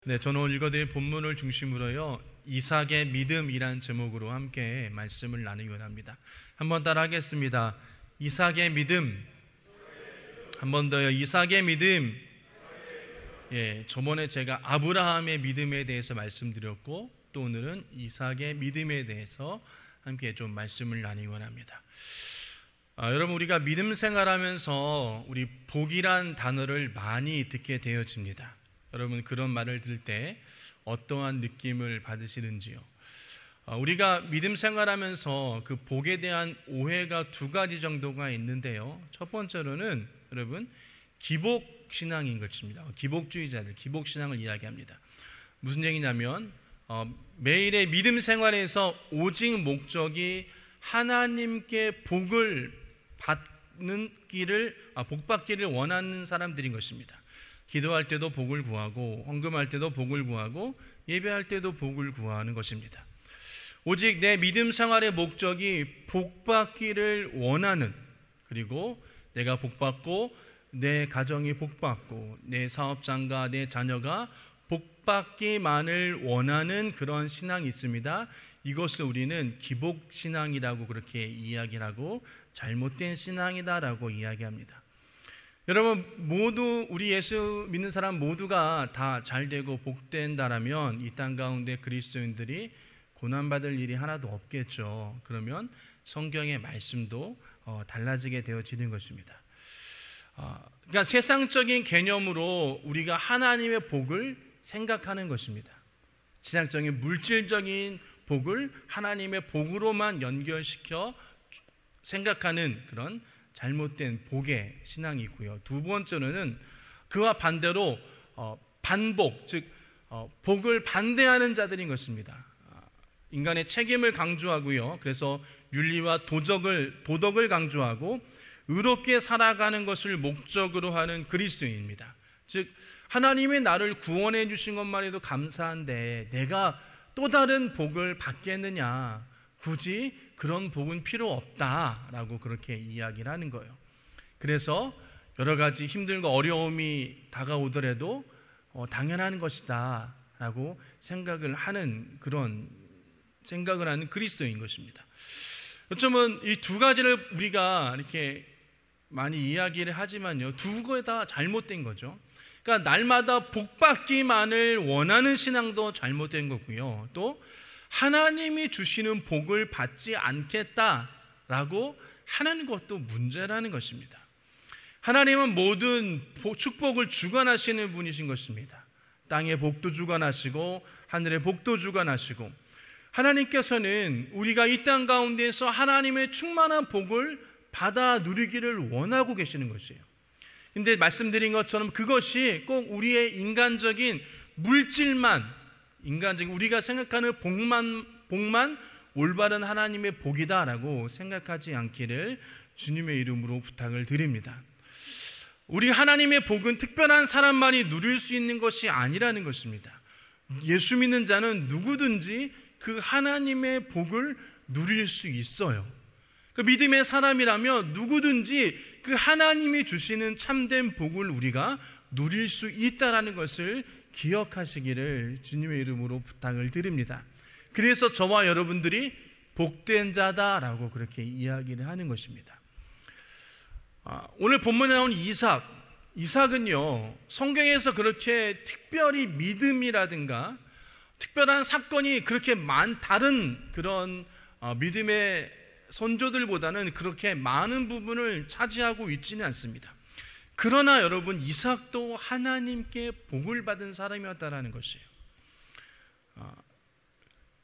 네, 저는 오늘 읽어드린 본문을 중심으로요, 이삭의 믿음이란 제목으로 함께 말씀을 나누기 원합니다. 한번 따라 하겠습니다. 이삭의 믿음. 한 번 더요. 이삭의 믿음. 예, 저번에 제가 아브라함의 믿음에 대해서 말씀드렸고, 또 오늘은 이삭의 믿음에 대해서 함께 좀 말씀을 나누기 원합니다. 여러분, 우리가 믿음 생활하면서 우리 복이란 단어를 많이 듣게 되어집니다. 여러분, 그런 말을 들을 때 어떠한 느낌을 받으시는지요? 우리가 믿음 생활하면서 그 복에 대한 오해가 두 가지 정도가 있는데요. 첫 번째로는 여러분, 기복신앙인 것입니다. 기복주의자들, 기복신앙을 이야기합니다. 무슨 얘기냐면 매일의 믿음 생활에서 오직 목적이 하나님께 복을 받는 복 받기를 원하는 사람들인 것입니다. 기도할 때도 복을 구하고, 헌금할 때도 복을 구하고, 예배할 때도 복을 구하는 것입니다. 오직 내 믿음 생활의 목적이 복 받기를 원하는, 그리고 내가 복 받고 내 가정이 복 받고 내 사업장과 내 자녀가 복 받기만을 원하는 그런 신앙이 있습니다. 이것을 우리는 기복신앙이라고 그렇게 이야기를 하고 잘못된 신앙이다라고 이야기합니다. 여러분, 모두 우리 예수 믿는 사람 모두가 다 잘되고 복된다라면 이 땅 가운데 그리스도인들이 고난받을 일이 하나도 없겠죠. 그러면 성경의 말씀도 달라지게 되어지는 것입니다. 그러니까 세상적인 개념으로 우리가 하나님의 복을 생각하는 것입니다. 세상적인 물질적인 복을 하나님의 복으로만 연결시켜 생각하는 그런 잘못된 복의 신앙이 있고요. 두 번째로는 그와 반대로 반복, 즉 복을 반대하는 자들인 것입니다. 인간의 책임을 강조하고요. 그래서 윤리와 도덕을 강조하고 의롭게 살아가는 것을 목적으로 하는 그리스도인입니다. 즉 하나님이 나를 구원해 주신 것만 해도 감사한데 내가 또 다른 복을 받겠느냐, 굳이 그런 복은 필요 없다라고 그렇게 이야기를 하는 거예요. 그래서 여러 가지 힘들고 어려움이 다가오더라도 당연한 것이다 라고 생각을 하는 그리스도인 것입니다. 어쩌면 이 두 가지를 우리가 이렇게 많이 이야기를 하지만요, 두 개 다 잘못된 거죠. 그러니까 날마다 복 받기만을 원하는 신앙도 잘못된 거고요. 또 하나님이 주시는 복을 받지 않겠다라고 하는 것도 문제라는 것입니다. 하나님은 모든 축복을 주관하시는 분이신 것입니다. 땅의 복도 주관하시고 하늘의 복도 주관하시고, 하나님께서는 우리가 이 땅 가운데서 하나님의 충만한 복을 받아 누리기를 원하고 계시는 것이에요. 근데 말씀드린 것처럼 그것이 꼭 우리의 인간적인 우리가 생각하는 복만 올바른 하나님의 복이다라고 생각하지 않기를 주님의 이름으로 부탁을 드립니다. 우리 하나님의 복은 특별한 사람만이 누릴 수 있는 것이 아니라는 것입니다. 예수 믿는 자는 누구든지 그 하나님의 복을 누릴 수 있어요. 그 믿음의 사람이라면 누구든지 그 하나님이 주시는 참된 복을 우리가 누릴 수 있다는 것을 기억하시기를 주님의 이름으로 부탁을 드립니다. 그래서 저와 여러분들이 복된 자다라고 그렇게 이야기를 하는 것입니다. 오늘 본문에 나온 이삭은요, 성경에서 그렇게 특별히 믿음이라든가 특별한 사건이 그렇게 다른 그런 믿음의 선조들보다는 그렇게 많은 부분을 차지하고 있지는 않습니다. 그러나 여러분, 이삭도 하나님께 복을 받은 사람이었다라는 것이에요.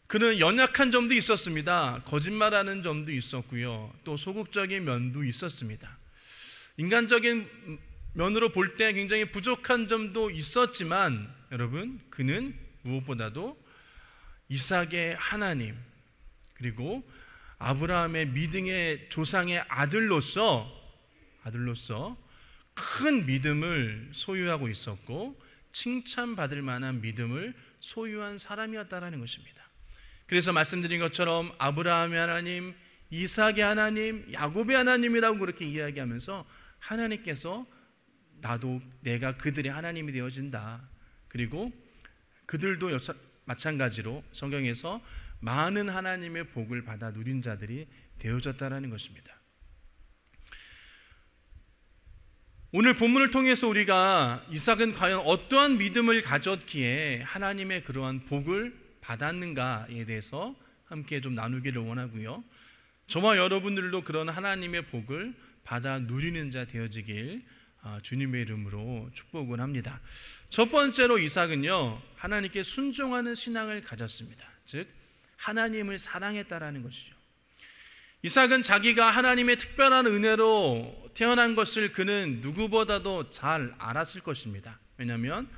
그는 연약한 점도 있었습니다. 거짓말하는 점도 있었고요. 또 소극적인 면도 있었습니다. 인간적인 면으로 볼 때 굉장히 부족한 점도 있었지만 여러분, 그는 무엇보다도 이삭의 하나님, 그리고 아브라함의 믿음의 조상의 아들로서 큰 믿음을 소유하고 있었고 칭찬받을 만한 믿음을 소유한 사람이었다라는 것입니다. 그래서 말씀드린 것처럼 아브라함의 하나님, 이삭의 하나님, 야곱의 하나님이라고 그렇게 이야기하면서 하나님께서 내가 그들의 하나님이 되어진다, 그리고 그들도 마찬가지로 성경에서 많은 하나님의 복을 받아 누린 자들이 되어졌다라는 것입니다. 오늘 본문을 통해서 우리가 이삭은 과연 어떠한 믿음을 가졌기에 하나님의 그러한 복을 받았는가에 대해서 함께 좀 나누기를 원하고요. 저와 여러분들도 그런 하나님의 복을 받아 누리는 자 되어지길 주님의 이름으로 축복을 합니다. 첫 번째로 이삭은요, 하나님께 순종하는 신앙을 가졌습니다. 즉 하나님을 사랑했다라는 것이죠. 이삭은 자기가 하나님의 특별한 은혜로 태어난 것을 그는 누구보다도 잘 알았을 것입니다. 왜냐하면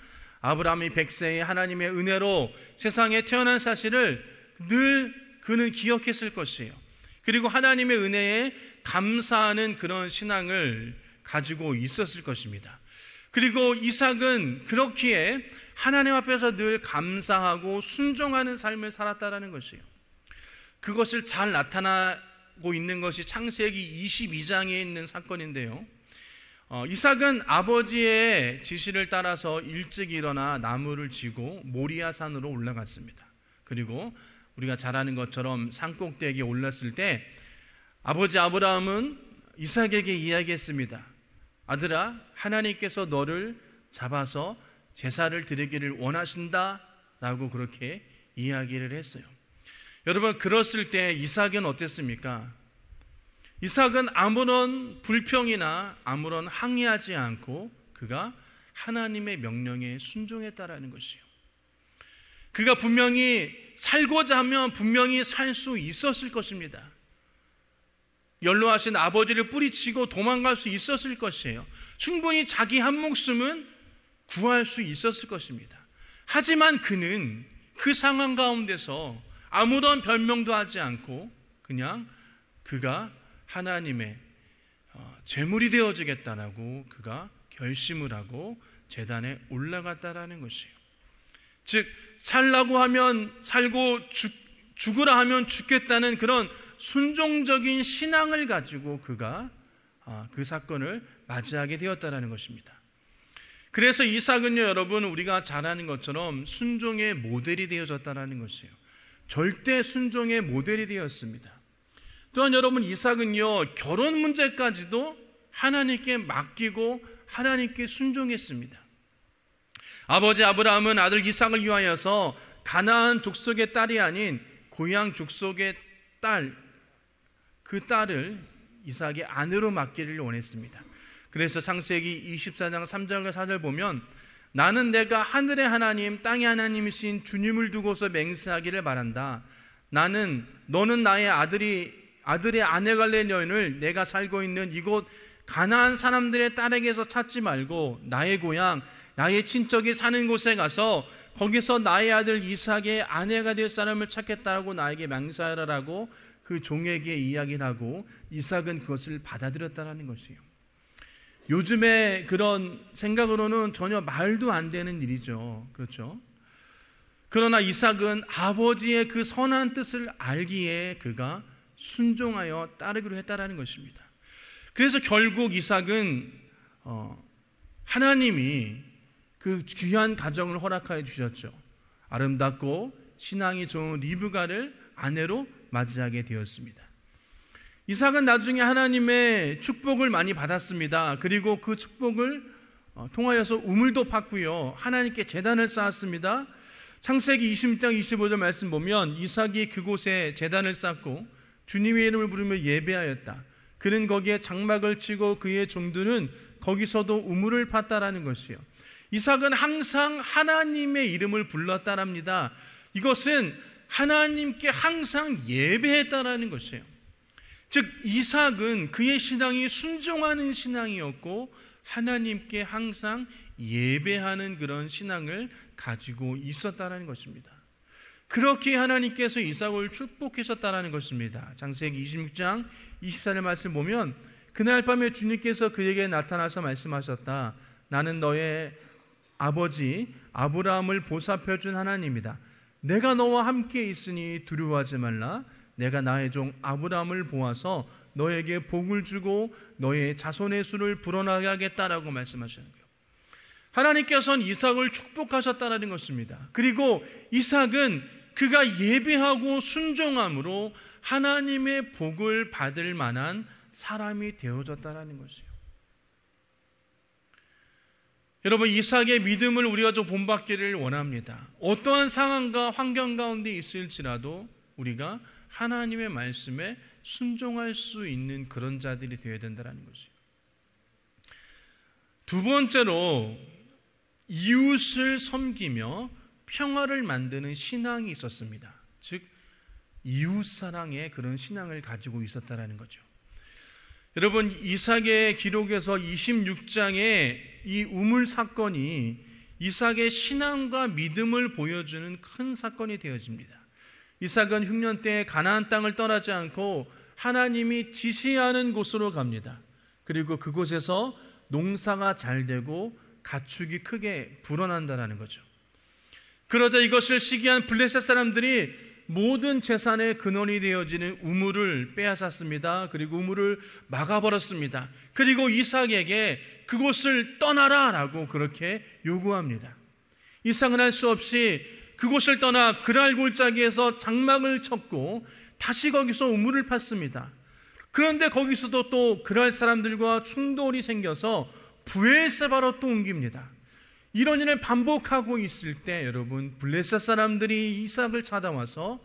아브라함이 100세에 하나님의 은혜로 세상에 태어난 사실을 늘 그는 기억했을 것이에요. 그리고 하나님의 은혜에 감사하는 그런 신앙을 가지고 있었을 것입니다. 그리고 이삭은 그렇기에 하나님 앞에서 늘 감사하고 순종하는 삶을 살았다는 것이에요. 그것을 잘 나타나고 있는 것이 창세기 22장에 있는 사건인데요. 이삭은 아버지의 지시를 따라서 일찍 일어나 나무를 지고 모리아 산으로 올라갔습니다. 그리고 우리가 잘 아는 것처럼 산꼭대기에 올랐을 때 아버지 아브라함은 이삭에게 이야기했습니다. 아들아, 하나님께서 너를 잡아서 제사를 드리기를 원하신다 라고 그렇게 이야기를 했어요. 여러분, 그랬을 때 이삭은 어땠습니까? 이삭은 아무런 불평이나 아무런 항의하지 않고 그가 하나님의 명령에 순종했다라는 것이에요. 그가 분명히 살고자 하면 분명히 살 수 있었을 것입니다. 연로하신 아버지를 뿌리치고 도망갈 수 있었을 것이에요. 충분히 자기 한 목숨은 구할 수 있었을 것입니다. 하지만 그는 그 상황 가운데서 아무런 변명도 하지 않고 그냥 그가 하나님의 제물이 되어지겠다라고 그가 결심을 하고 제단에 올라갔다라는 것이에요. 즉 살라고 하면 살고 죽으라 하면 죽겠다는 그런 순종적인 신앙을 가지고 그가 그 사건을 맞이하게 되었다라는 것입니다. 그래서 이삭은요, 여러분, 우리가 잘 아는 것처럼 순종의 모델이 되어졌다라는 것이에요. 절대 순종의 모델이 되었습니다. 또한 여러분, 이삭은요, 결혼 문제까지도 하나님께 맡기고 하나님께 순종했습니다. 아버지 아브라함은 아들 이삭을 위하여서 가나안 족속의 딸이 아닌 고향 족속의 딸, 그 딸을 이삭의 아내로 맡기를 원했습니다. 그래서 창세기 24장 3절과 4절 보면 나는 내가 하늘의 하나님 땅의 하나님이신 주님을 두고서 맹세하기를 바란다. 너는 나의 아들의 아내가 될 여인을 내가 살고 있는 이곳 가나안 사람들의 딸에게서 찾지 말고 나의 고향 나의 친척이 사는 곳에 가서 거기서 나의 아들 이삭의 아내가 될 사람을 찾겠다고 나에게 맹세하라고 그 종에게 이야기를 하고 이삭은 그것을 받아들였다는 것이에요. 요즘의 그런 생각으로는 전혀 말도 안 되는 일이죠. 그렇죠? 그러나 이삭은 아버지의 그 선한 뜻을 알기에 그가 순종하여 따르기로 했다라는 것입니다. 그래서 결국 이삭은 하나님이 그 귀한 가정을 허락하여 주셨죠. 아름답고 신앙이 좋은 리브가를 아내로 맞이하게 되었습니다. 이삭은 나중에 하나님의 축복을 많이 받았습니다. 그리고 그 축복을 통하여서 우물도 팠고요, 하나님께 제단을 쌓았습니다. 창세기 20장 25절 말씀 보면 이삭이 그곳에 제단을 쌓고 주님의 이름을 부르며 예배하였다. 그는 거기에 장막을 치고 그의 종들은 거기서도 우물을 팠다라는 것이요. 이삭은 항상 하나님의 이름을 불렀다랍니다. 이것은 하나님께 항상 예배했다라는 것이에요. 즉 이삭은 그의 신앙이 순종하는 신앙이었고 하나님께 항상 예배하는 그런 신앙을 가지고 있었다라는 것입니다. 그렇게 하나님께서 이삭을 축복하셨다라는 것입니다. 창세기 26장 24절 말씀 보면 그날 밤에 주님께서 그에게 나타나서 말씀하셨다. 나는 너의 아버지 아브라함을 보살펴준 하나님이다. 내가 너와 함께 있으니 두려워하지 말라. 내가 나의 종 아브라함을 보아서 너에게 복을 주고 너의 자손의 수를 불어나게 하겠다라고 말씀하시는 거예요. 하나님께서는 이삭을 축복하셨다는 것입니다. 그리고 이삭은 그가 예배하고 순종함으로 하나님의 복을 받을 만한 사람이 되어졌다는 것이에요. 여러분, 이삭의 믿음을 우리가 좀 본받기를 원합니다. 어떠한 상황과 환경 가운데 있을지라도 우리가 하나님의 말씀에 순종할 수 있는 그런 자들이 되어야 된다는 것이에요. 두 번째로 이웃을 섬기며 평화를 만드는 신앙이 있었습니다. 즉 이웃사랑의 그런 신앙을 가지고 있었다는 거죠. 여러분, 이삭의 기록에서 26장에 이 우물 사건이 이삭의 신앙과 믿음을 보여주는 큰 사건이 되어집니다. 이삭은 흉년 때 가나안 땅을 떠나지 않고 하나님이 지시하는 곳으로 갑니다. 그리고 그곳에서 농사가 잘 되고 가축이 크게 불어난다는 거죠. 그러자 이것을 시기한 블레셋 사람들이 모든 재산의 근원이 되어지는 우물을 빼앗았습니다. 그리고 우물을 막아버렸습니다. 그리고 이삭에게 그곳을 떠나라 라고 그렇게 요구합니다. 이삭은 할 수 없이 그곳을 떠나 그랄 골짜기에서 장막을 쳤고 다시 거기서 우물을 팠습니다. 그런데 거기서도 또 그랄 사람들과 충돌이 생겨서 브엘세바로 또 옮깁니다. 이런 일을 반복하고 있을 때 여러분, 블레셋 사람들이 이삭을 찾아와서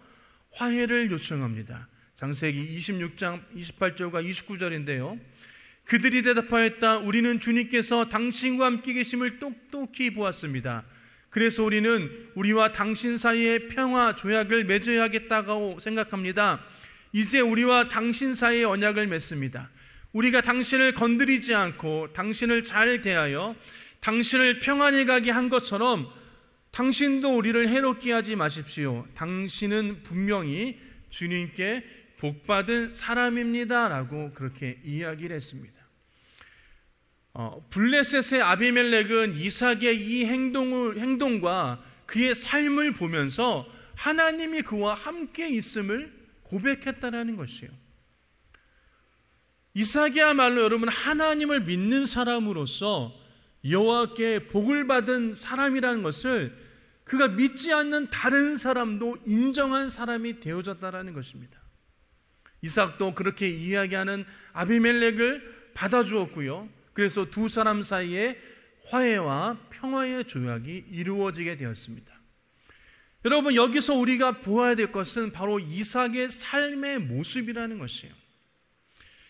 화해를 요청합니다. 창세기 26장 28절과 29절인데요. 그들이 대답하였다. 우리는 주님께서 당신과 함께 계심을 똑똑히 보았습니다. 그래서 우리는 우리와 당신 사이에 평화 조약을 맺어야겠다고 생각합니다. 이제 우리와 당신 사이에 언약을 맺습니다. 우리가 당신을 건드리지 않고 당신을 잘 대하여 당신을 평안히 가게 한 것처럼 당신도 우리를 해롭게 하지 마십시오. 당신은 분명히 주님께 복받은 사람입니다 라고 그렇게 이야기를 했습니다. 블레셋의 아비멜렉은 이삭의 이 행동과 그의 삶을 보면서 하나님이 그와 함께 있음을 고백했다는 것이에요. 이삭이야말로 여러분, 하나님을 믿는 사람으로서 여호와께 복을 받은 사람이라는 것을 그가 믿지 않는 다른 사람도 인정한 사람이 되어졌다는 것입니다. 이삭도 그렇게 이야기하는 아비멜렉을 받아주었고요. 그래서 두 사람 사이에 화해와 평화의 조약이 이루어지게 되었습니다. 여러분, 여기서 우리가 보아야 될 것은 바로 이삭의 삶의 모습이라는 것이에요.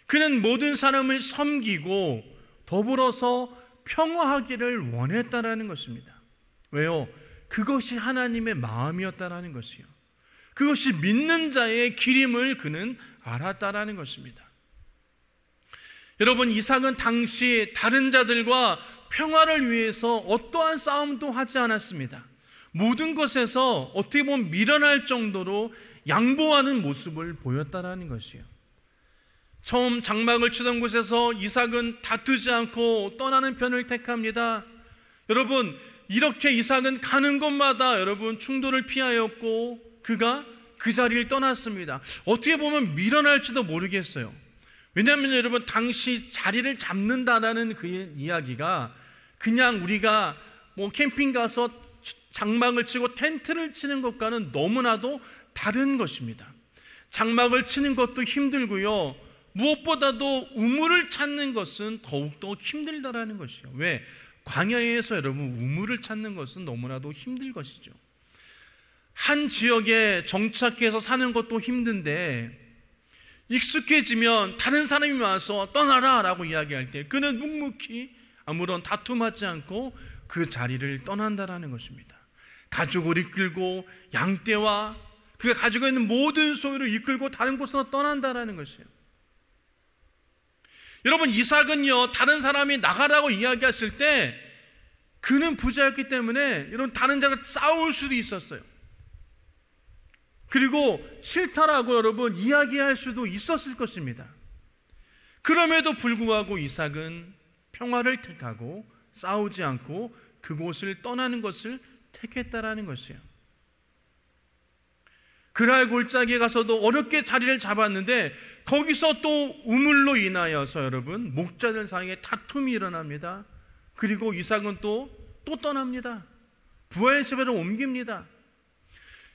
그는 모든 사람을 섬기고 더불어서 평화하기를 원했다라는 것입니다. 왜요? 그것이 하나님의 마음이었다라는 것이요. 그것이 믿는 자의 길임을 그는 알았다라는 것입니다. 여러분, 이삭은 당시 다른 자들과 평화를 위해서 어떠한 싸움도 하지 않았습니다. 모든 것에서 어떻게 보면 밀어날 정도로 양보하는 모습을 보였다라는 것이요. 처음 장막을 치던 곳에서 이삭은 다투지 않고 떠나는 편을 택합니다. 여러분, 이렇게 이삭은 가는 곳마다 여러분 충돌을 피하였고 그가 그 자리를 떠났습니다. 어떻게 보면 밀어날지도 모르겠어요. 왜냐하면 여러분, 당시 자리를 잡는다라는 그 이야기가 그냥 우리가 캠핑 가서 장막을 치고 텐트를 치는 것과는 너무나도 다른 것입니다. 장막을 치는 것도 힘들고요, 무엇보다도 우물을 찾는 것은 더욱더 힘들다라는 것이요. 왜? 광야에서 여러분 우물을 찾는 것은 너무나도 힘들 것이죠. 한 지역에 정착해서 사는 것도 힘든데 익숙해지면 다른 사람이 와서 떠나라 라고 이야기할 때 그는 묵묵히 아무런 다툼하지 않고 그 자리를 떠난다라는 것입니다. 가족을 이끌고 양떼와 그가 가지고 있는 모든 소유를 이끌고 다른 곳으로 떠난다라는 것이에요. 여러분, 이삭은요, 다른 사람이 나가라고 이야기했을 때 그는 부자였기 때문에 여러분 다른 자가 싸울 수도 있었어요. 그리고 싫다라고 여러분 이야기할 수도 있었을 것입니다. 그럼에도 불구하고 이삭은 평화를 택하고 싸우지 않고 그곳을 떠나는 것을 택했다라는 것이에요. 그랄 골짜기에 가서도 어렵게 자리를 잡았는데 거기서 또 우물로 인하여서 여러분 목자들 사이에 다툼이 일어납니다. 그리고 이삭은 또 또 떠납니다. 부엘세바로 옮깁니다.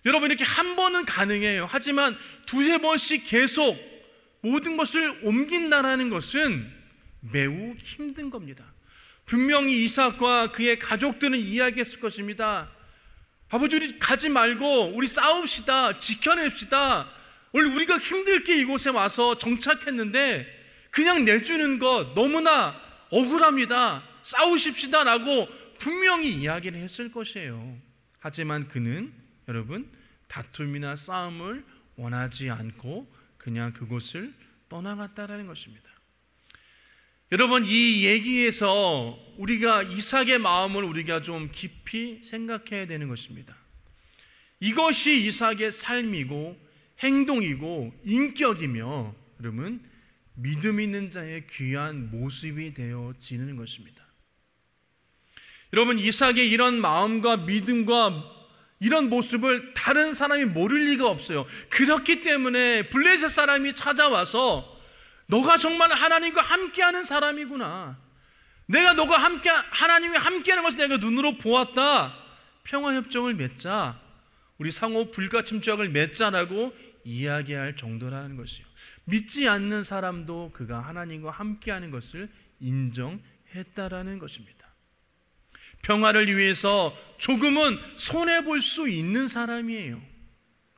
여러분, 이렇게 한 번은 가능해요. 하지만 두세 번씩 계속 모든 것을 옮긴다라는 것은 매우 힘든 겁니다. 분명히 이삭과 그의 가족들은 이야기했을 것입니다. 아버지, 우리 가지 말고 우리 싸웁시다. 지켜냅시다. 오늘 우리가 힘들게 이곳에 와서 정착했는데 그냥 내주는 것 너무나 억울합니다. 싸우십시다 라고 분명히 이야기를 했을 것이에요. 하지만 그는 여러분, 다툼이나 싸움을 원하지 않고 그냥 그곳을 떠나갔다라는 것입니다. 여러분, 이 얘기에서 우리가 이삭의 마음을 우리가 좀 깊이 생각해야 되는 것입니다. 이것이 이삭의 삶이고 행동이고 인격이며 여러분, 믿음 있는 자의 귀한 모습이 되어지는 것입니다. 여러분, 이삭의 이런 마음과 믿음과 이런 모습을 다른 사람이 모를 리가 없어요. 그렇기 때문에 블레셋 사람이 찾아와서 너가 정말 하나님과 함께하는 사람이구나. 내가 너가 하나님과 함께하는 것을 내가 눈으로 보았다. 평화협정을 맺자. 우리 상호 불가침조약을 맺자라고 이야기할 정도라는 것이요. 믿지 않는 사람도 그가 하나님과 함께하는 것을 인정했다라는 것입니다. 평화를 위해서 조금은 손해볼 수 있는 사람이에요.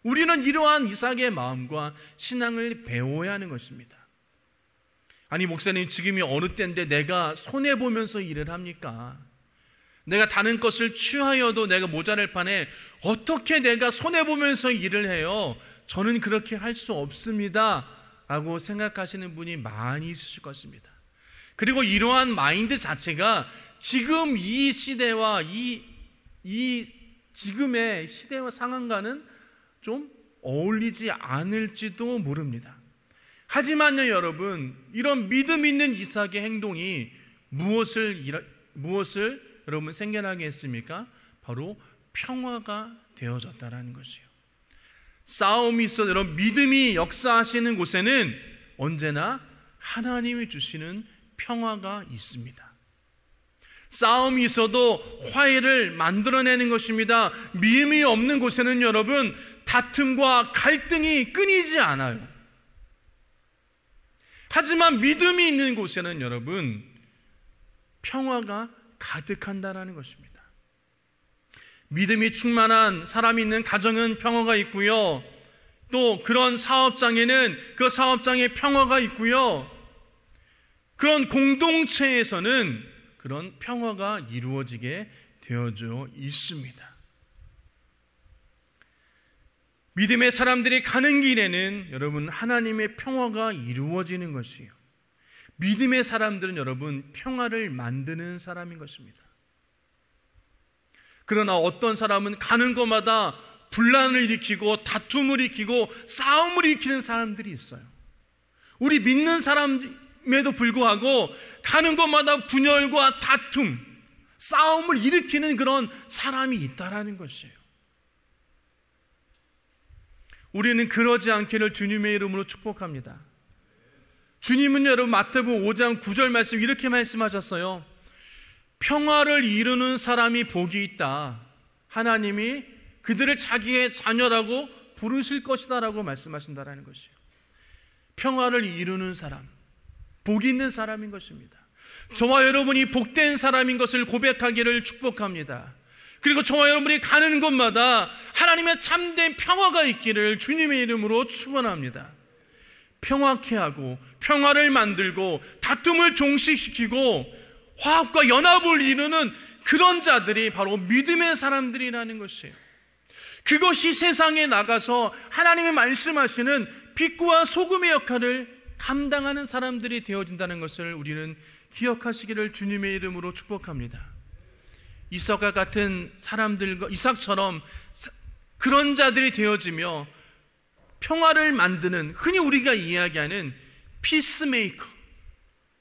우리는 이러한 이삭의 마음과 신앙을 배워야 하는 것입니다. 아니, 목사님, 지금이 어느 때인데 내가 손해보면서 일을 합니까? 내가 다른 것을 취하여도 내가 모자랄 판에 어떻게 내가 손해보면서 일을 해요? 저는 그렇게 할 수 없습니다 라고 생각하시는 분이 많이 있으실 것입니다. 그리고 이러한 마인드 자체가 지금 이 시대와 이 지금의 시대와 상황과는 좀 어울리지 않을지도 모릅니다. 하지만요, 여러분, 이런 믿음 있는 이삭의 행동이 무엇을 여러분 생겨나게 했습니까? 바로 평화가 되어졌다라는 것이에요. 싸움이 있어 여러분, 믿음이 역사하시는 곳에는 언제나 하나님이 주시는 평화가 있습니다. 싸움이 있어도 화해를 만들어내는 것입니다. 믿음이 없는 곳에는 여러분, 다툼과 갈등이 끊이지 않아요. 하지만 믿음이 있는 곳에는 여러분, 평화가 가득한다라는 것입니다. 믿음이 충만한 사람이 있는 가정은 평화가 있고요, 또 그런 사업장에는 그 사업장에 평화가 있고요, 그런 공동체에서는 그런 평화가 이루어지게 되어져 있습니다. 믿음의 사람들이 가는 길에는 여러분, 하나님의 평화가 이루어지는 것이에요. 믿음의 사람들은 여러분, 평화를 만드는 사람인 것입니다. 그러나 어떤 사람은 가는 곳마다 분란을 일으키고 다툼을 일으키고 싸움을 일으키는 사람들이 있어요. 우리 믿는 사람에도 불구하고 가는 곳마다 분열과 다툼, 싸움을 일으키는 그런 사람이 있다라는 것이에요. 우리는 그러지 않기를 주님의 이름으로 축복합니다. 주님은 여러분, 마태복음 5장 9절 말씀 이렇게 말씀하셨어요. 평화를 이루는 사람이 복이 있다. 하나님이 그들을 자기의 자녀라고 부르실 것이다 라고 말씀하신다라는 것이에요. 평화를 이루는 사람, 복이 있는 사람인 것입니다. 저와 여러분이 복된 사람인 것을 고백하기를 축복합니다. 그리고 저와 여러분이 가는 곳마다 하나님의 참된 평화가 있기를 주님의 이름으로 축원합니다. 평화케 하고 평화를 만들고 다툼을 종식시키고 화합과 연합을 이루는 그런 자들이 바로 믿음의 사람들이라는 것이에요. 그것이 세상에 나가서 하나님의 말씀하시는 빛과 소금의 역할을 감당하는 사람들이 되어진다는 것을 우리는 기억하시기를 주님의 이름으로 축복합니다. 이삭과 같은 사람들과 이삭처럼 그런 자들이 되어지며 평화를 만드는, 흔히 우리가 이야기하는 피스메이커,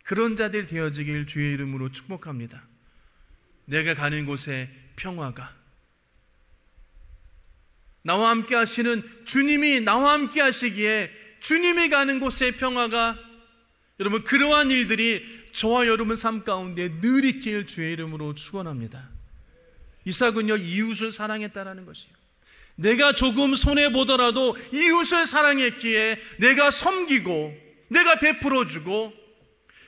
그런 자들이 되어지길 주의 이름으로 축복합니다. 내가 가는 곳에 평화가, 나와 함께 하시는 주님이 나와 함께 하시기에 주님이 가는 곳에 평화가, 여러분, 그러한 일들이 저와 여러분 삶 가운데 늘 있길 주의 이름으로 축원합니다. 이삭은요 이웃을 사랑했다라는 것이에요. 내가 조금 손해보더라도 이웃을 사랑했기에 내가 섬기고 내가 베풀어주고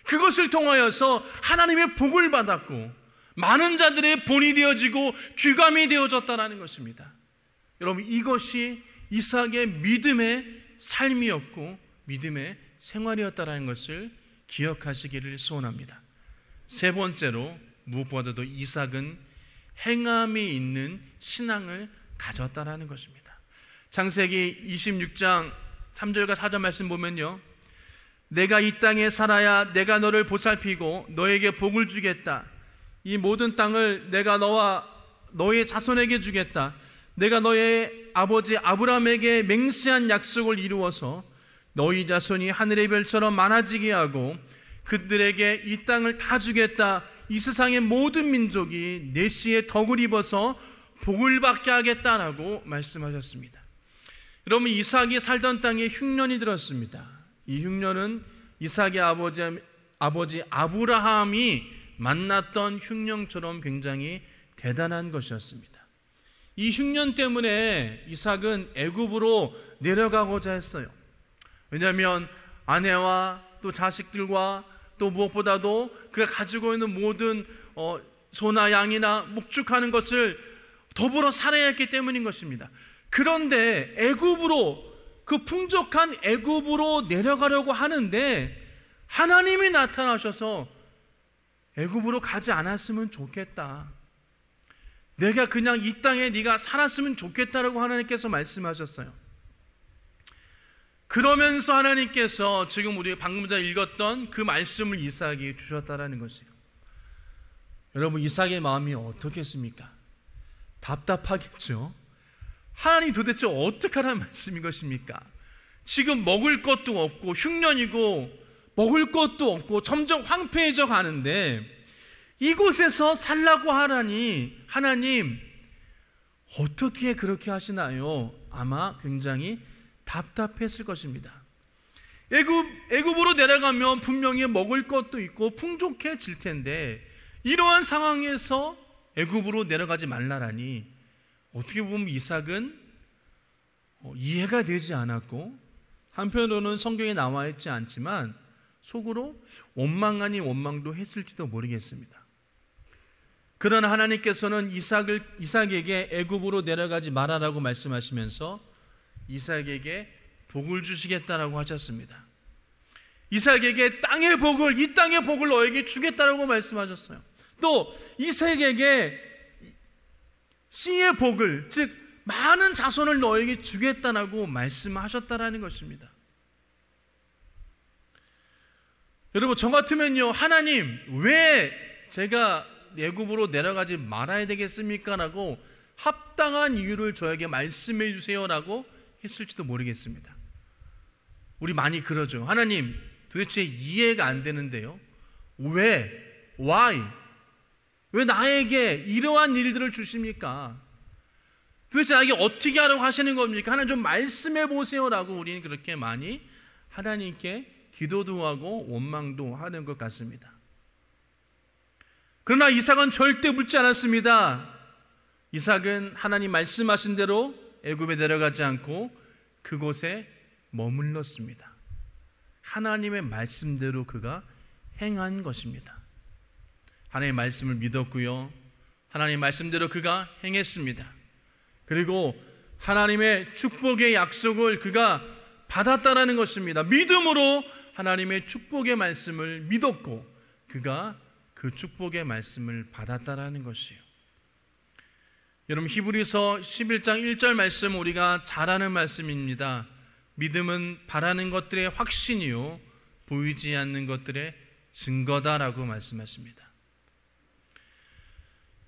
그것을 통하여서 하나님의 복을 받았고 많은 자들의 본이 되어지고 귀감이 되어졌다는 것입니다. 여러분, 이것이 이삭의 믿음의 삶이었고 믿음의 생활이었다는 것을 기억하시기를 소원합니다. 세 번째로, 무엇보다도 이삭은 행함이 있는 신앙을 가졌다라는 것입니다. 창세기 26장 3절과 4절 말씀 보면요, 내가 이 땅에 살아야 내가 너를 보살피고 너에게 복을 주겠다. 이 모든 땅을 내가 너와 너의 자손에게 주겠다. 내가 너의 아버지 아브라함에게 맹세한 약속을 이루어서 너희 자손이 하늘의 별처럼 많아지게 하고 그들에게 이 땅을 다 주겠다. 이 세상의 모든 민족이 내 씨의 덕을 입어서 복을 받게 하겠다라고 말씀하셨습니다. 여러분, 이삭이 살던 땅에 흉년이 들었습니다. 이 흉년은 이삭의 아버지 아브라함이 만났던 흉년처럼 굉장히 대단한 것이었습니다. 이 흉년 때문에 이삭은 애굽으로 내려가고자 했어요. 왜냐하면 아내와 또 자식들과 또 무엇보다도 그가 가지고 있는 모든 소나 양이나 목축하는 것을 더불어 살아야 했기 때문인 것입니다. 그런데 애굽으로, 그 풍족한 애굽으로 내려가려고 하는데 하나님이 나타나셔서 애굽으로 가지 않았으면 좋겠다. 내가 그냥 이 땅에 네가 살았으면 좋겠다라고 하나님께서 말씀하셨어요. 그러면서 하나님께서 지금 우리 방금 전에 읽었던 그 말씀을 이삭에게 주셨다라는 것이에요. 여러분, 이삭의 마음이 어떻겠습니까? 답답하겠죠. 하나님 도대체 어떻게 하라는 말씀인 것입니까? 지금 먹을 것도 없고 흉년이고 먹을 것도 없고 점점 황폐해져 가는데 이곳에서 살라고 하라니 하나님 어떻게 그렇게 하시나요? 아마 굉장히 답답했을 것입니다. 애굽으로 내려가면 분명히 먹을 것도 있고 풍족해질 텐데 이러한 상황에서 애굽으로 내려가지 말라라니 어떻게 보면 이삭은 이해가 되지 않았고 한편으로는 성경에 나와 있지 않지만 속으로 원망 아닌 원망도 했을지도 모르겠습니다. 그러나 하나님께서는 이삭에게 애굽으로 내려가지 말아라고 말씀하시면서 이삭에게 복을 주시겠다라고 하셨습니다. 이삭에게 땅의 복을, 이 땅의 복을 너에게 주겠다라고 말씀하셨어요. 또 이삭에게 씨의 복을, 즉 많은 자손을 너에게 주겠다라고 말씀하셨다라는 것입니다. 여러분, 저 같으면요, 하나님 왜 제가 애굽으로 내려가지 말아야 되겠습니까? 라고 합당한 이유를 저에게 말씀해 주세요라고 했을지도 모르겠습니다. 우리 많이 그러죠. 하나님 도대체 이해가 안 되는데요, 왜? Why? 왜 나에게 이러한 일들을 주십니까? 도대체 나에게 어떻게 하라고 하시는 겁니까? 하나님 좀 말씀해 보세요라고 우리는 그렇게 많이 하나님께 기도도 하고 원망도 하는 것 같습니다. 그러나 이삭은 절대 묻지 않았습니다. 이삭은 하나님 말씀하신 대로 애굽에 내려가지 않고 그곳에 머물렀습니다. 하나님의 말씀대로 그가 행한 것입니다. 하나님의 말씀을 믿었고요, 하나님의 말씀대로 그가 행했습니다. 그리고 하나님의 축복의 약속을 그가 받았다라는 것입니다. 믿음으로 하나님의 축복의 말씀을 믿었고 그가 그 축복의 말씀을 받았다라는 것이에요. 여러분, 히브리서 11장 1절 말씀 우리가 잘 아는 말씀입니다. 믿음은 바라는 것들의 확신이요 보이지 않는 것들의 증거다라고 말씀하십니다.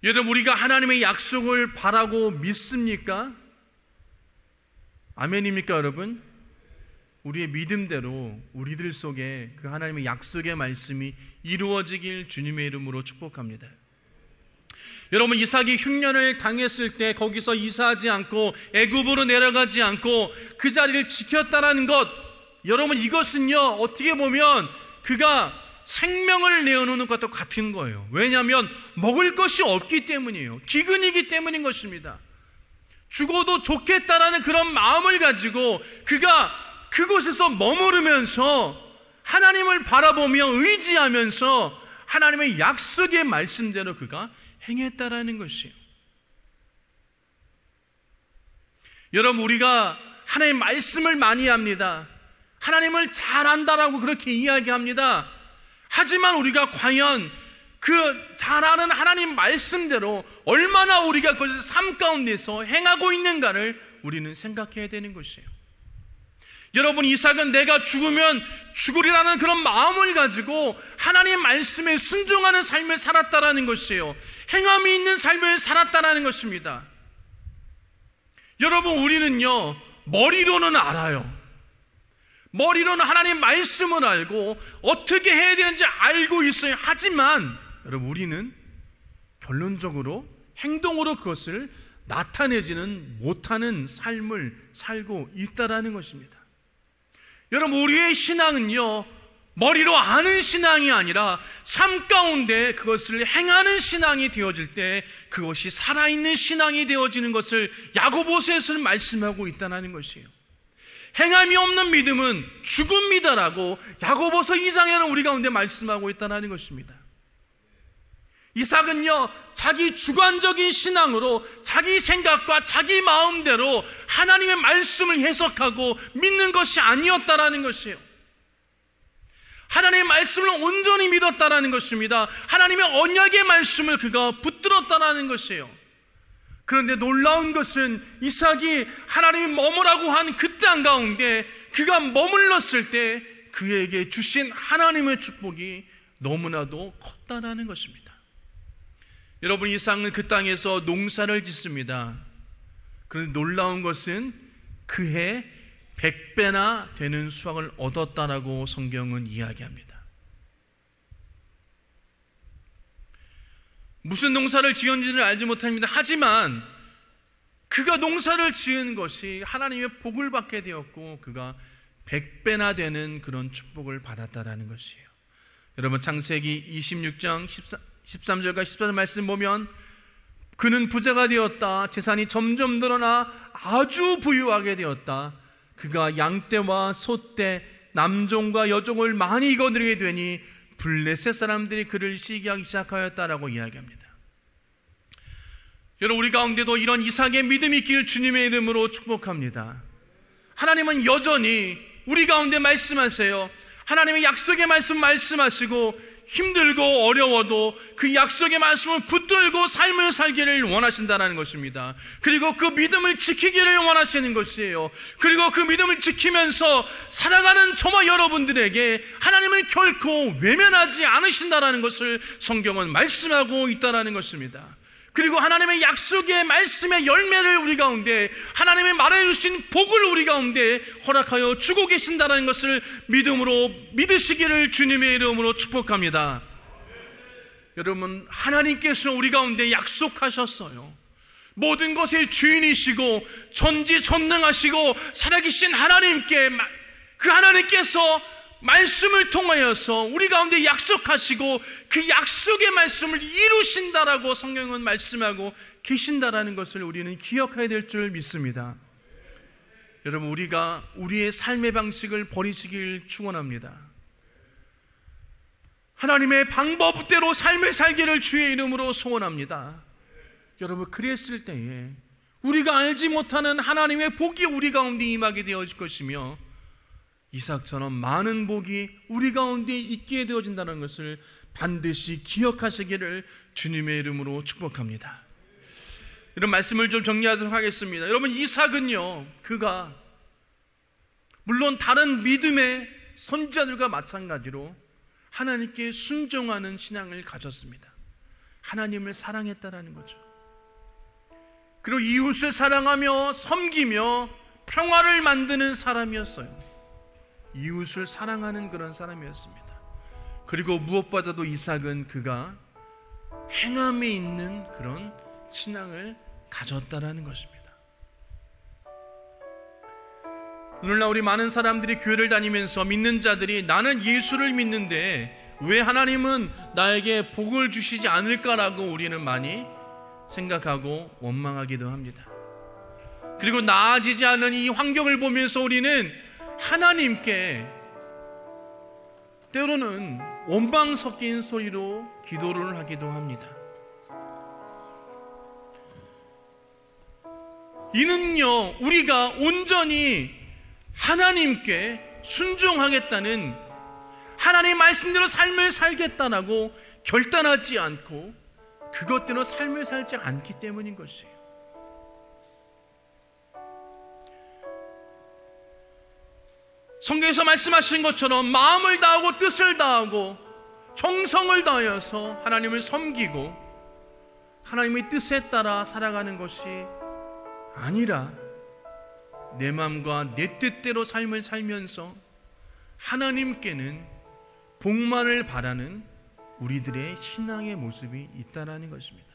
여러분, 우리가 하나님의 약속을 바라고 믿습니까? 아멘입니까, 여러분? 우리의 믿음대로 우리들 속에 그 하나님의 약속의 말씀이 이루어지길 주님의 이름으로 축복합니다. 여러분, 이삭이 흉년을 당했을 때 거기서 이사하지 않고 애굽으로 내려가지 않고 그 자리를 지켰다라는 것, 여러분 이것은요 어떻게 보면 그가 생명을 내어놓는 것과 같은 거예요. 왜냐하면 먹을 것이 없기 때문이에요. 기근이기 때문인 것입니다. 죽어도 좋겠다라는 그런 마음을 가지고 그가 그곳에서 머무르면서 하나님을 바라보며 의지하면서 하나님의 약속의 말씀대로 그가 행했다라는 것이에요. 여러분, 우리가 하나님의 말씀을 많이 합니다. 하나님을 잘 안다라고 그렇게 이야기합니다. 하지만 우리가 과연 그 잘 아는 하나님 말씀대로 얼마나 우리가 그것을 삶 가운데서 행하고 있는가를 우리는 생각해야 되는 것이에요. 여러분, 이삭은 내가 죽으면 죽으리라는 그런 마음을 가지고 하나님 말씀에 순종하는 삶을 살았다라는 것이에요. 행함이 있는 삶을 살았다라는 것입니다. 여러분, 우리는요, 머리로는 알아요. 머리로는 하나님 말씀을 알고 어떻게 해야 되는지 알고 있어요. 하지만 여러분, 우리는 결론적으로 행동으로 그것을 나타내지는 못하는 삶을 살고 있다라는 것입니다. 여러분, 우리의 신앙은요, 머리로 아는 신앙이 아니라 삶 가운데 그것을 행하는 신앙이 되어질 때 그것이 살아있는 신앙이 되어지는 것을 야고보서에서는 말씀하고 있다는 것이에요. 행함이 없는 믿음은 죽음이다라고 야고보서 2장에는 우리 가운데 말씀하고 있다는 것입니다. 이삭은요, 자기 주관적인 신앙으로 자기 생각과 자기 마음대로 하나님의 말씀을 해석하고 믿는 것이 아니었다라는 것이에요. 하나님의 말씀을 온전히 믿었다라는 것입니다. 하나님의 언약의 말씀을 그가 붙들었다라는 것이에요. 그런데 놀라운 것은 이삭이 하나님이 머무라고 한 그 땅 가운데 그가 머물렀을 때 그에게 주신 하나님의 축복이 너무나도 컸다라는 것입니다. 여러분, 이삭은 그 땅에서 농사를 짓습니다. 그런데 놀라운 것은 그해 100배나 되는 수확을 얻었다라고 성경은 이야기합니다. 무슨 농사를 지었는지를 알지 못합니다. 하지만 그가 농사를 지은 것이 하나님의 복을 받게 되었고 그가 100배나 되는 그런 축복을 받았다라는 것이에요. 여러분, 창세기 26장 13절과 14절 말씀 보면 그는 부자가 되었다. 재산이 점점 늘어나 아주 부유하게 되었다. 그가 양떼와 소떼, 남종과 여종을 많이 거느리게 되니 블레셋 사람들이 그를 시기하기 시작하였다라고 이야기합니다. 여러분, 우리 가운데도 이런 이삭의 믿음이 있기를 주님의 이름으로 축복합니다. 하나님은 여전히 우리 가운데 말씀하세요. 하나님의 약속의 말씀 말씀하시고 힘들고 어려워도 그 약속의 말씀을 붙들고 삶을 살기를 원하신다는 것입니다. 그리고 그 믿음을 지키기를 원하시는 것이에요. 그리고 그 믿음을 지키면서 살아가는 저와 여러분들에게 하나님을 결코 외면하지 않으신다는 것을 성경은 말씀하고 있다는 것입니다. 그리고 하나님의 약속의 말씀의 열매를 우리 가운데, 하나님의 말해주신 복을 우리 가운데 허락하여 주고 계신다는 것을 믿음으로 믿으시기를 주님의 이름으로 축복합니다. 여러분, 하나님께서 우리 가운데 약속하셨어요. 모든 것의 주인이시고 전지전능하시고 살아계신 하나님께, 그 하나님께서 말씀을 통하여서 우리 가운데 약속하시고 그 약속의 말씀을 이루신다라고 성경은 말씀하고 계신다라는 것을 우리는 기억해야 될 줄 믿습니다. 여러분, 우리가 우리의 삶의 방식을 버리시길 축원합니다. 하나님의 방법대로 삶을 살기를 주의 이름으로 소원합니다. 여러분, 그랬을 때에 우리가 알지 못하는 하나님의 복이 우리 가운데 임하게 되어질 것이며 이삭처럼 많은 복이 우리 가운데 있게 되어진다는 것을 반드시 기억하시기를 주님의 이름으로 축복합니다. 이런 말씀을 좀 정리하도록 하겠습니다. 여러분, 이삭은요, 그가 물론 다른 믿음의 선지자들과 마찬가지로 하나님께 순종하는 신앙을 가졌습니다. 하나님을 사랑했다라는 거죠. 그리고 이웃을 사랑하며 섬기며 평화를 만드는 사람이었어요. 이웃을 사랑하는 그런 사람이었습니다. 그리고 무엇보다도 이삭은 그가 행함에 있는 그런 신앙을 가졌다라는 것입니다. 오늘날 우리 많은 사람들이 교회를 다니면서 믿는 자들이 나는 예수를 믿는데 왜 하나님은 나에게 복을 주시지 않을까라고 우리는 많이 생각하고 원망하기도 합니다. 그리고 나아지지 않는 이 환경을 보면서 우리는 하나님께 때로는 원망 섞인 소리로 기도를 하기도 합니다. 이는요, 우리가 온전히 하나님께 순종하겠다는, 하나님 말씀대로 삶을 살겠다라고 결단하지 않고 그것대로 삶을 살지 않기 때문인 것이에요. 성경에서 말씀하신 것처럼 마음을 다하고 뜻을 다하고 정성을 다하여서 하나님을 섬기고 하나님의 뜻에 따라 살아가는 것이 아니라 내 마음과 내 뜻대로 삶을 살면서 하나님께는 복만을 바라는 우리들의 신앙의 모습이 있다라는 것입니다.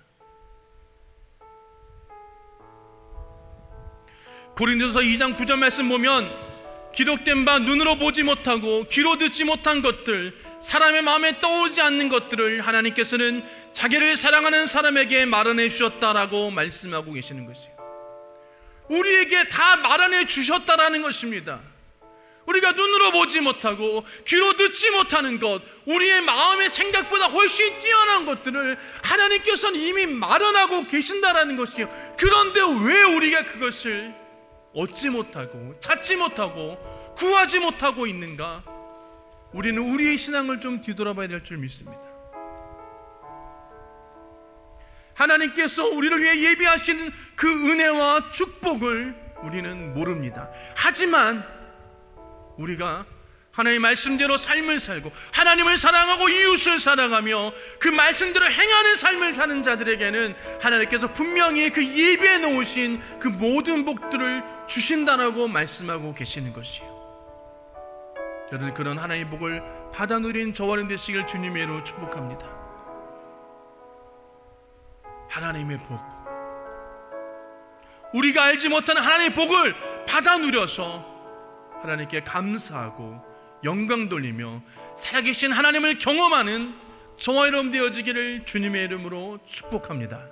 고린도서 2장 9절 말씀 보면 기록된 바 눈으로 보지 못하고 귀로 듣지 못한 것들, 사람의 마음에 떠오르지 않는 것들을 하나님께서는 자기를 사랑하는 사람에게 마련해 주셨다라고 말씀하고 계시는 것이에요. 우리에게 다 마련해 주셨다라는 것입니다. 우리가 눈으로 보지 못하고 귀로 듣지 못하는 것, 우리의 마음의 생각보다 훨씬 뛰어난 것들을 하나님께서는 이미 마련하고 계신다라는 것이에요. 그런데 왜 우리가 그것을 얻지 못하고 찾지 못하고 구하지 못하고 있는가? 우리는 우리의 신앙을 좀 뒤돌아봐야 될 줄 믿습니다. 하나님께서 우리를 위해 예비하시는 그 은혜와 축복을 우리는 모릅니다. 하지만 우리가 하나님의 말씀대로 삶을 살고 하나님을 사랑하고 이웃을 사랑하며 그 말씀대로 행하는 삶을 사는 자들에게는 하나님께서 분명히 그 예비해 놓으신 그 모든 복들을 주신다라고 말씀하고 계시는 것이에요. 여러분, 그런 하나님의 복을 받아 누린 저와 여러분 되시길 주님의 이름으로 축복합니다. 하나님의 복, 우리가 알지 못하는 하나님의 복을 받아 누려서 하나님께 감사하고 영광 돌리며 살아계신 하나님을 경험하는 저와 여러분 되어지기를 주님의 이름으로 축복합니다.